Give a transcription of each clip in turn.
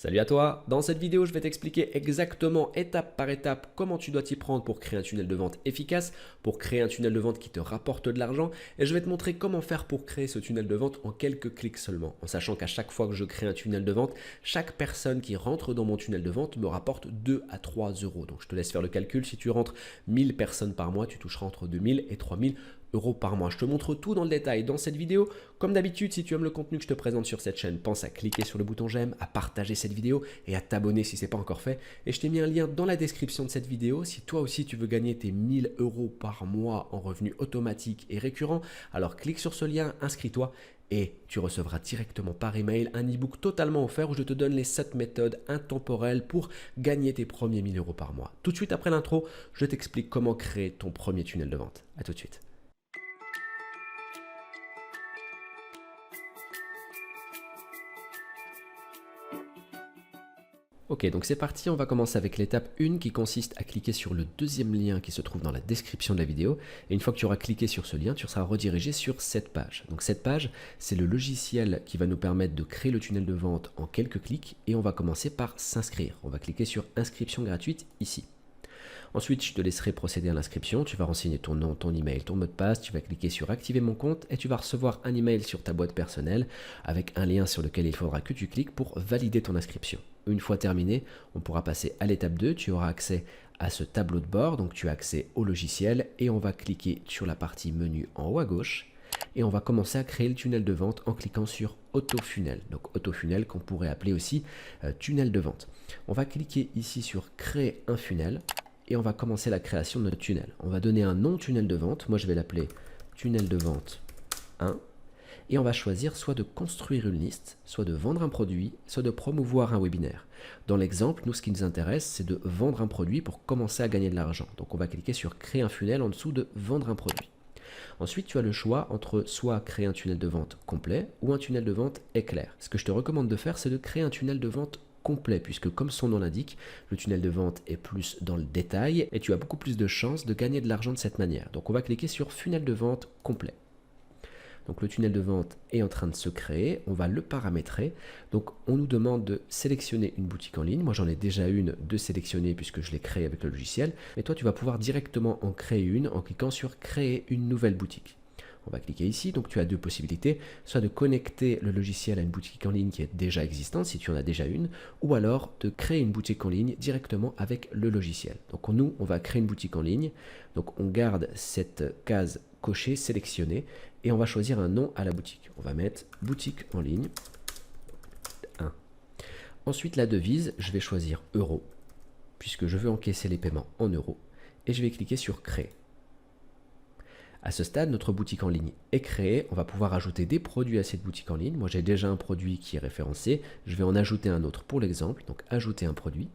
Salut à toi, dans cette vidéo je vais t'expliquer exactement étape par étape comment tu dois t'y prendre pour créer un tunnel de vente efficace, pour créer un tunnel de vente qui te rapporte de l'argent et je vais te montrer comment faire pour créer ce tunnel de vente en quelques clics seulement, en sachant qu'à chaque fois que je crée un tunnel de vente, chaque personne qui rentre dans mon tunnel de vente me rapporte 2 à 3 euros. Donc je te laisse faire le calcul, si tu rentres 1000 personnes par mois, tu toucheras entre 2000 et 3000 euros par mois. Je te montre tout dans le détail dans cette vidéo. Comme d'habitude, si tu aimes le contenu que je te présente sur cette chaîne, pense à cliquer sur le bouton j'aime, à partager cette vidéo et à t'abonner si ce n'est pas encore fait. Et je t'ai mis un lien dans la description de cette vidéo. Si toi aussi tu veux gagner tes 1000 euros par mois en revenus automatiques et récurrents, alors clique sur ce lien, inscris-toi et tu recevras directement par email un e-book totalement offert où je te donne les 7 méthodes intemporelles pour gagner tes premiers 1000 euros par mois. Tout de suite après l'intro, je t'explique comment créer ton premier tunnel de vente. À tout de suite. Ok, donc c'est parti, on va commencer avec l'étape 1 qui consiste à cliquer sur le deuxième lien qui se trouve dans la description de la vidéo. Et une fois que tu auras cliqué sur ce lien, tu seras redirigé sur cette page. Donc cette page, c'est le logiciel qui va nous permettre de créer le tunnel de vente en quelques clics et on va commencer par s'inscrire. On va cliquer sur inscription gratuite ici. Ensuite, je te laisserai procéder à l'inscription. Tu vas renseigner ton nom, ton email, ton mot de passe. Tu vas cliquer sur activer mon compte et tu vas recevoir un email sur ta boîte personnelle avec un lien sur lequel il faudra que tu cliques pour valider ton inscription. Une fois terminé, on pourra passer à l'étape 2. Tu auras accès à ce tableau de bord, donc tu as accès au logiciel et on va cliquer sur la partie menu en haut à gauche et on va commencer à créer le tunnel de vente en cliquant sur Autofunnel. Donc Autofunnel qu'on pourrait appeler aussi tunnel de vente. On va cliquer ici sur créer un funnel. Et on va commencer la création de notre tunnel. On va donner un nom tunnel de vente. Moi, je vais l'appeler tunnel de vente 1. Et on va choisir soit de construire une liste, soit de vendre un produit, soit de promouvoir un webinaire. Dans l'exemple, nous, ce qui nous intéresse, c'est de vendre un produit pour commencer à gagner de l'argent. Donc, on va cliquer sur créer un funnel en dessous de vendre un produit. Ensuite, tu as le choix entre soit créer un tunnel de vente complet ou un tunnel de vente éclair. Ce que je te recommande de faire, c'est de créer un tunnel de vente complet, puisque comme son nom l'indique, le tunnel de vente est plus dans le détail et tu as beaucoup plus de chances de gagner de l'argent de cette manière. Donc on va cliquer sur funnel de vente complet. Donc le tunnel de vente est en train de se créer, on va le paramétrer. Donc on nous demande de sélectionner une boutique en ligne. Moi j'en ai déjà une de sélectionnée puisque je l'ai créée avec le logiciel. Mais toi tu vas pouvoir directement en créer une en cliquant sur créer une nouvelle boutique. On va cliquer ici, donc tu as deux possibilités, soit de connecter le logiciel à une boutique en ligne qui est déjà existante, si tu en as déjà une, ou alors de créer une boutique en ligne directement avec le logiciel. Donc nous, on va créer une boutique en ligne, donc on garde cette case cochée, sélectionnée, et on va choisir un nom à la boutique. On va mettre boutique en ligne 1. Ensuite, la devise, je vais choisir euro, puisque je veux encaisser les paiements en euros, et je vais cliquer sur créer. À ce stade, notre boutique en ligne est créée. On va pouvoir ajouter des produits à cette boutique en ligne. Moi, j'ai déjà un produit qui est référencé. Je vais en ajouter un autre pour l'exemple. Donc, ajouter un produit.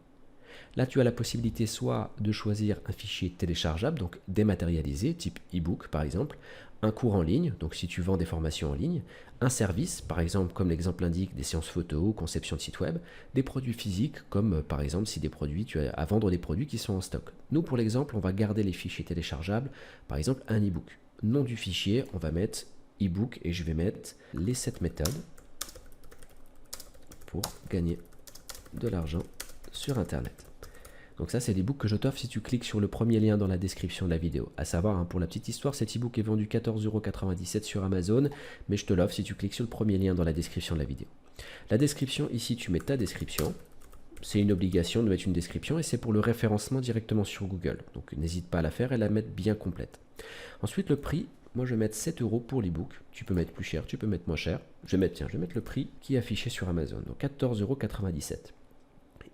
Là, tu as la possibilité soit de choisir un fichier téléchargeable, donc dématérialisé, type e-book par exemple, un cours en ligne, donc si tu vends des formations en ligne, un service, par exemple comme l'exemple l'indique, des séances photo, conception de site web, des produits physiques, comme par exemple si tu as à vendre des produits qui sont en stock. Nous, pour l'exemple, on va garder les fichiers téléchargeables, par exemple un e-book. Nom du fichier, on va mettre e-book et je vais mettre les 7 méthodes pour gagner de l'argent sur Internet. Donc ça, c'est l'e-book que je t'offre si tu cliques sur le premier lien dans la description de la vidéo. À savoir, pour la petite histoire, cet e-book est vendu 14,97 € sur Amazon, mais je te l'offre si tu cliques sur le premier lien dans la description de la vidéo. La description, ici, tu mets ta description. C'est une obligation de mettre une description et c'est pour le référencement directement sur Google. Donc n'hésite pas à la faire et la mettre bien complète. Ensuite, le prix, moi je vais mettre 7 € pour l'e-book. Tu peux mettre plus cher, tu peux mettre moins cher. Je vais mettre le prix qui est affiché sur Amazon, donc 14,97 €.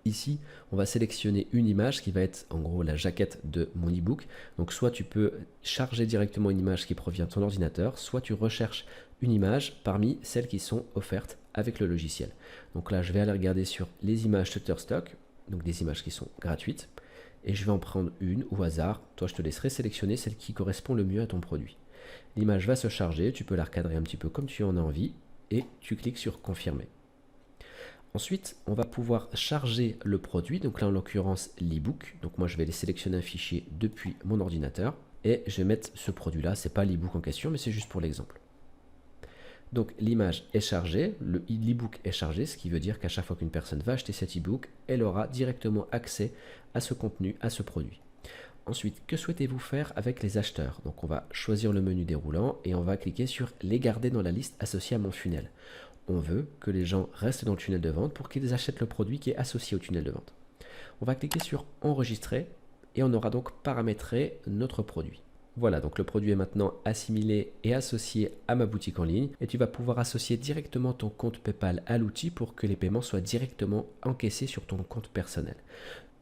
Ici, on va sélectionner une image qui va être en gros la jaquette de mon e-book. Donc soit tu peux charger directement une image qui provient de ton ordinateur, soit tu recherches une image parmi celles qui sont offertes avec le logiciel. Donc là, je vais aller regarder sur les images Shutterstock, donc des images qui sont gratuites, et je vais en prendre une au hasard. Toi, je te laisserai sélectionner celle qui correspond le mieux à ton produit. L'image va se charger, tu peux la recadrer un petit peu comme tu en as envie, et tu cliques sur confirmer. Ensuite, on va pouvoir charger le produit, donc là en l'occurrence l'e-book. Donc moi je vais aller sélectionner un fichier depuis mon ordinateur et je vais mettre ce produit-là. C'est pas l'e-book en question, mais c'est juste pour l'exemple. Donc l'image est chargée, l'e-book est chargé, ce qui veut dire qu'à chaque fois qu'une personne va acheter cet e-book, elle aura directement accès à ce contenu, à ce produit. Ensuite, que souhaitez-vous faire avec les acheteurs? Donc on va choisir le menu déroulant et on va cliquer sur les garder dans la liste associée à mon funnel. On veut que les gens restent dans le tunnel de vente pour qu'ils achètent le produit qui est associé au tunnel de vente. On va cliquer sur enregistrer et on aura donc paramétré notre produit. Voilà, donc le produit est maintenant assimilé et associé à ma boutique en ligne et tu vas pouvoir associer directement ton compte PayPal à l'outil pour que les paiements soient directement encaissés sur ton compte personnel.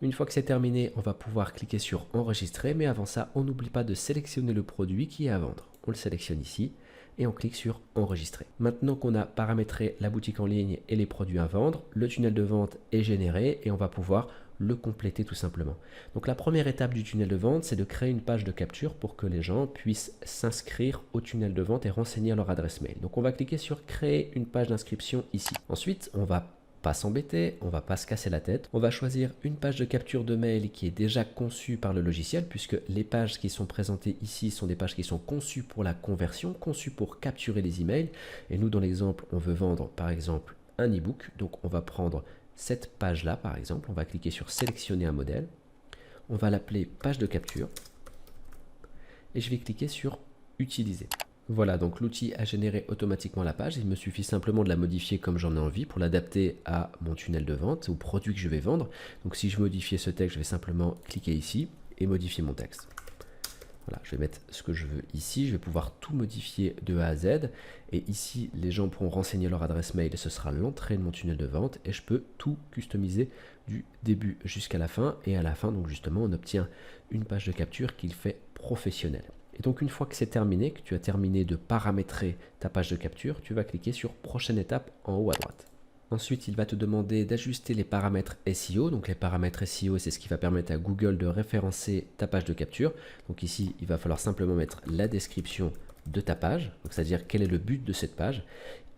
Une fois que c'est terminé, on va pouvoir cliquer sur enregistrer, mais avant ça, on n'oublie pas de sélectionner le produit qui est à vendre. On le sélectionne ici et on clique sur enregistrer. Maintenant qu'on a paramétré la boutique en ligne et les produits à vendre, le tunnel de vente est généré et on va pouvoir le compléter tout simplement. Donc la première étape du tunnel de vente, c'est de créer une page de capture pour que les gens puissent s'inscrire au tunnel de vente et renseigner leur adresse mail. Donc on va cliquer sur créer une page d'inscription ici. Ensuite, on va pas s'embêter, on va pas se casser la tête. On va choisir une page de capture de mail qui est déjà conçue par le logiciel, puisque les pages qui sont présentées ici sont des pages qui sont conçues pour la conversion, conçues pour capturer les emails. Et nous, dans l'exemple, on veut vendre par exemple un e-book. Donc on va prendre cette page-là par exemple, on va cliquer sur sélectionner un modèle. On va l'appeler page de capture. Et je vais cliquer sur utiliser. Voilà, donc l'outil a généré automatiquement la page. Il me suffit simplement de la modifier comme j'en ai envie pour l'adapter à mon tunnel de vente, au produit que je vais vendre. Donc si je modifiais ce texte, je vais simplement cliquer ici et modifier mon texte. Voilà, je vais mettre ce que je veux ici. Je vais pouvoir tout modifier de A à Z. Et ici, les gens pourront renseigner leur adresse mail et ce sera l'entrée de mon tunnel de vente. Et je peux tout customiser du début jusqu'à la fin. Et à la fin, donc justement, on obtient une page de capture qui le fait professionnel. Et donc une fois que c'est terminé, que tu as terminé de paramétrer ta page de capture, tu vas cliquer sur prochaine étape en haut à droite. Ensuite, il va te demander d'ajuster les paramètres SEO. Donc les paramètres SEO, c'est ce qui va permettre à Google de référencer ta page de capture. Donc ici, il va falloir simplement mettre la description de ta page, c'est-à-dire quel est le but de cette page.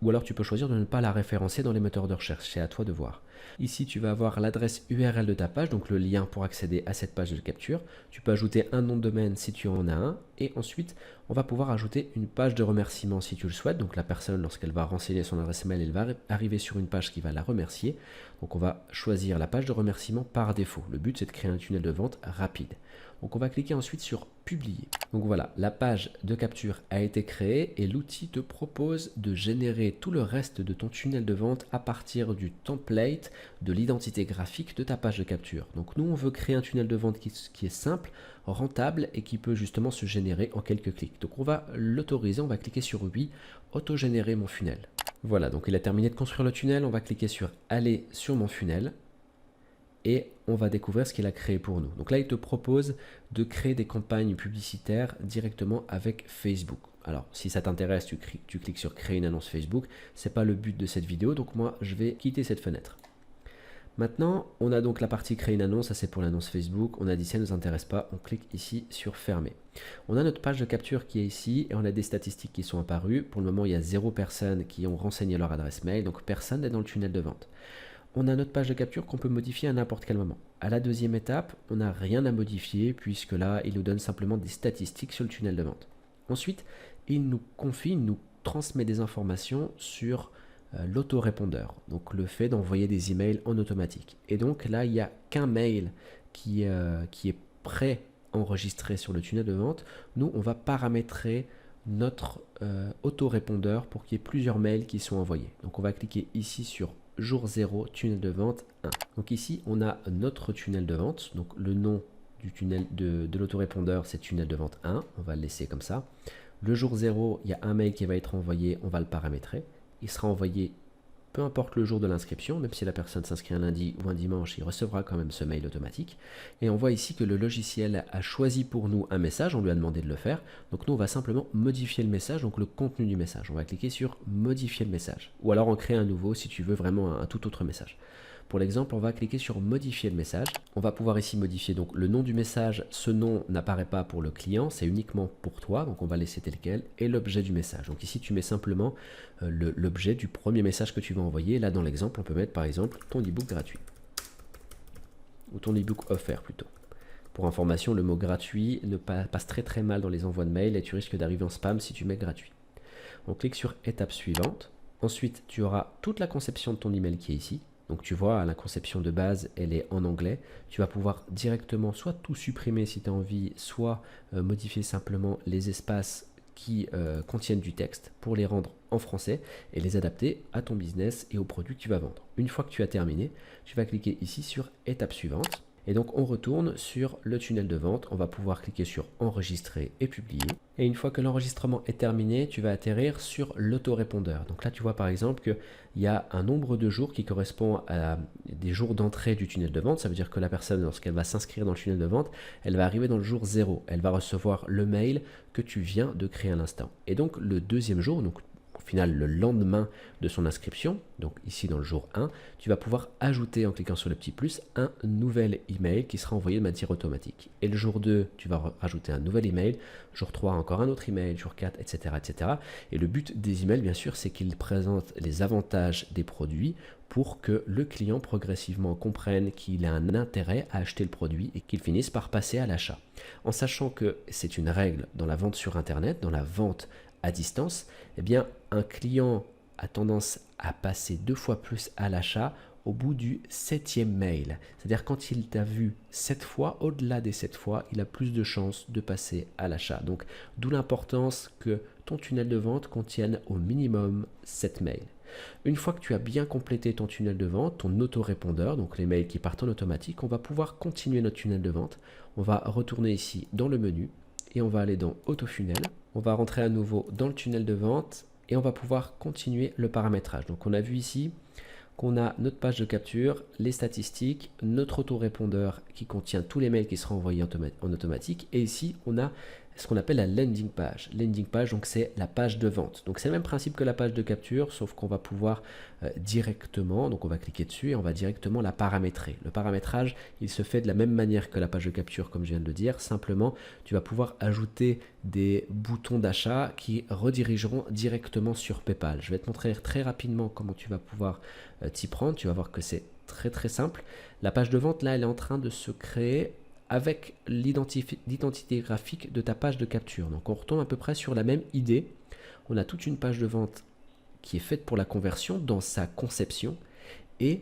Ou alors tu peux choisir de ne pas la référencer dans les moteurs de recherche, c'est à toi de voir. Ici, tu vas avoir l'adresse URL de ta page, donc le lien pour accéder à cette page de capture. Tu peux ajouter un nom de domaine si tu en as un. Et ensuite, on va pouvoir ajouter une page de remerciement si tu le souhaites. Donc la personne, lorsqu'elle va renseigner son adresse mail, elle va arriver sur une page qui va la remercier. Donc on va choisir la page de remerciement par défaut. Le but, c'est de créer un tunnel de vente rapide. Donc on va cliquer ensuite sur publier. Donc voilà, la page de capture a été créée et l'outil te propose de générer tout le reste de ton tunnel de vente à partir du template de l'identité graphique de ta page de capture. Donc nous, on veut créer un tunnel de vente qui est simple, rentable et qui peut justement se générer en quelques clics. Donc on va l'autoriser, on va cliquer sur oui, auto-générer mon funnel. Voilà, donc il a terminé de construire le tunnel, on va cliquer sur aller sur mon funnel. Et on va découvrir ce qu'il a créé pour nous. Donc là, il te propose de créer des campagnes publicitaires directement avec Facebook. Alors, si ça t'intéresse, tu cliques sur créer une annonce Facebook. Ce n'est pas le but de cette vidéo, donc moi, je vais quitter cette fenêtre. Maintenant, on a donc la partie créer une annonce, ça c'est pour l'annonce Facebook. On a dit ça ne nous intéresse pas, on clique ici sur fermer. On a notre page de capture qui est ici et on a des statistiques qui sont apparues. Pour le moment, il y a 0 personnes qui ont renseigné leur adresse mail, donc personne n'est dans le tunnel de vente. On a notre page de capture qu'on peut modifier à n'importe quel moment. À la deuxième étape, on n'a rien à modifier puisque là, il nous donne simplement des statistiques sur le tunnel de vente. Ensuite, il nous confie, il nous transmet des informations sur l'autorépondeur, donc le fait d'envoyer des emails en automatique. Et donc là, il n'y a qu'un mail qui est pré-enregistré sur le tunnel de vente. Nous, on va paramétrer notre autorépondeur pour qu'il y ait plusieurs mails qui sont envoyés. Donc on va cliquer ici sur jour 0, tunnel de vente 1. Donc ici, on a notre tunnel de vente. Donc le nom du tunnel de l'autorépondeur, c'est tunnel de vente 1. On va le laisser comme ça. Le jour 0, il y a un mail qui va être envoyé. On va le paramétrer. Il sera envoyé peu importe le jour de l'inscription, même si la personne s'inscrit un lundi ou un dimanche, il recevra quand même ce mail automatique. Et on voit ici que le logiciel a choisi pour nous un message, on lui a demandé de le faire. Donc nous, on va simplement modifier le message, donc le contenu du message. On va cliquer sur modifier le message. Ou alors en créer un nouveau si tu veux vraiment un tout autre message. Pour l'exemple, on va cliquer sur modifier le message. On va pouvoir ici modifier donc le nom du message. Ce nom n'apparaît pas pour le client, c'est uniquement pour toi. Donc on va laisser tel quel. Et l'objet du message. Donc ici, tu mets simplement l'objet du premier message que tu vas envoyer. Là, dans l'exemple, on peut mettre par exemple ton e-book gratuit. Ou ton e-book offert plutôt. Pour information, le mot gratuit passe très mal dans les envois de mail et tu risques d'arriver en spam si tu mets gratuit. On clique sur étape suivante. Ensuite, tu auras toute la conception de ton email qui est ici. Donc tu vois, la conception de base, elle est en anglais. Tu vas pouvoir directement soit tout supprimer si tu as envie, soit modifier simplement les espaces qui contiennent du texte pour les rendre en français et les adapter à ton business et aux produits que tu vas vendre. Une fois que tu as terminé, tu vas cliquer ici sur étape suivante. Et donc on retourne sur le tunnel de vente, on va pouvoir cliquer sur enregistrer et publier. Et une fois que l'enregistrement est terminé, tu vas atterrir sur l'autorépondeur. Donc là tu vois par exemple qu'il y a un nombre de jours qui correspond à des jours d'entrée du tunnel de vente. Ça veut dire que la personne, lorsqu'elle va s'inscrire dans le tunnel de vente, elle va arriver dans le jour 0. Elle va recevoir le mail que tu viens de créer à l'instant. Et donc le deuxième jour, donc au final le lendemain de son inscription, donc ici dans le jour 1, tu vas pouvoir ajouter en cliquant sur le petit plus un nouvel email qui sera envoyé de manière automatique. Et le jour 2, tu vas rajouter un nouvel email, jour 3 encore un autre email, jour 4, etc. etc. Et le but des emails bien sûr c'est qu'ils présentent les avantages des produits pour que le client progressivement comprenne qu'il a un intérêt à acheter le produit et qu'il finisse par passer à l'achat. En sachant que c'est une règle dans la vente sur internet, dans la vente à distance, eh bien un client a tendance à passer 2 fois plus à l'achat au bout du 7e mail. C'est-à-dire quand il t'a vu 7 fois, au-delà des 7 fois, il a plus de chances de passer à l'achat. Donc d'où l'importance que ton tunnel de vente contienne au minimum 7 mails. Une fois que tu as bien complété ton tunnel de vente, ton autorépondeur, donc les mails qui partent en automatique, on va pouvoir continuer notre tunnel de vente. On va retourner ici dans le menu et on va aller dans Autofunnel. On va rentrer à nouveau dans le tunnel de vente et on va pouvoir continuer le paramétrage. Donc on a vu ici qu'on a notre page de capture, les statistiques, notre autorépondeur qui contient tous les mails qui seront envoyés en automatique. Et ici, on a ce qu'on appelle la landing page. Landing page, donc c'est la page de vente. Donc c'est le même principe que la page de capture, sauf qu'on va pouvoir directement, donc on va cliquer dessus et on va directement la paramétrer. Le paramétrage, il se fait de la même manière que la page de capture, comme je viens de le dire. Simplement, tu vas pouvoir ajouter des boutons d'achat qui redirigeront directement sur PayPal. Je vais te montrer très rapidement comment tu vas pouvoir t'y prendre. Tu vas voir que c'est très simple. La page de vente, là, elle est en train de se créer avec l'identité graphique de ta page de capture. Donc on retombe à peu près sur la même idée. On a toute une page de vente qui est faite pour la conversion dans sa conception et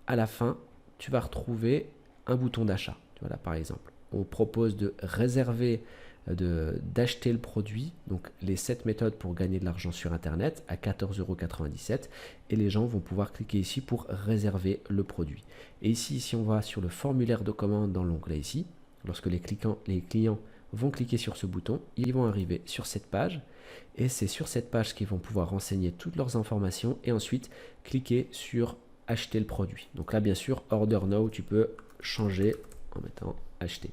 à la fin, tu vas retrouver un bouton d'achat. Voilà, par exemple, on propose de réserver, d'acheter le produit, donc les 7 méthodes pour gagner de l'argent sur Internet à 14,97 € et les gens vont pouvoir cliquer ici pour réserver le produit. Et ici, si on va sur le formulaire de commande dans l'onglet ici, lorsque les clients vont cliquer sur ce bouton, ils vont arriver sur cette page et c'est sur cette page qu'ils vont pouvoir renseigner toutes leurs informations et ensuite cliquer sur acheter le produit. Donc là, bien sûr, Order Now, tu peux changer en mettant acheter.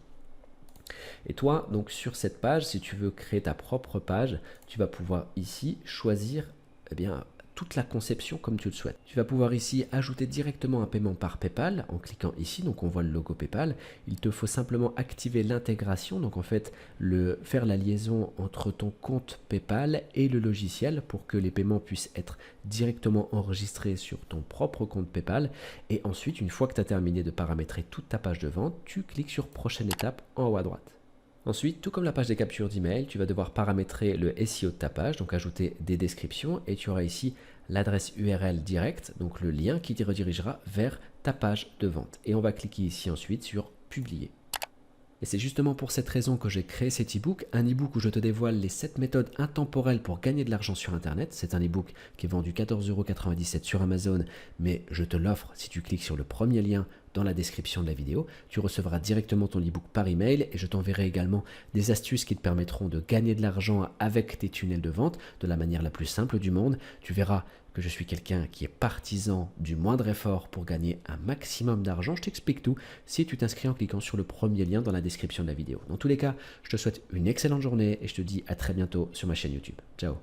Et toi, donc sur cette page, si tu veux créer ta propre page, tu vas pouvoir ici choisir toute la conception comme tu le souhaites. Tu vas pouvoir ici ajouter directement un paiement par PayPal en cliquant ici, donc on voit le logo PayPal. Il te faut simplement activer l'intégration, donc en fait faire la liaison entre ton compte PayPal et le logiciel pour que les paiements puissent être directement enregistrés sur ton propre compte PayPal. Et ensuite, une fois que tu as terminé de paramétrer toute ta page de vente, tu cliques sur prochaine étape en haut à droite. Ensuite, tout comme la page des captures d'email, tu vas devoir paramétrer le SEO de ta page, donc ajouter des descriptions et tu auras ici l'adresse URL directe, donc le lien qui te redirigera vers ta page de vente. Et on va cliquer ici ensuite sur publier. Et c'est justement pour cette raison que j'ai créé cet e-book, un e-book où je te dévoile les 7 méthodes intemporelles pour gagner de l'argent sur Internet. C'est un e-book qui est vendu 14,97 € sur Amazon, mais je te l'offre si tu cliques sur le premier lien dans la description de la vidéo. Tu recevras directement ton e-book par email et je t'enverrai également des astuces qui te permettront de gagner de l'argent avec tes tunnels de vente de la manière la plus simple du monde. Tu verras que je suis quelqu'un qui est partisan du moindre effort pour gagner un maximum d'argent. Je t'explique tout si tu t'inscris en cliquant sur le premier lien dans la description de la vidéo. Dans tous les cas, je te souhaite une excellente journée et je te dis à très bientôt sur ma chaîne YouTube. Ciao.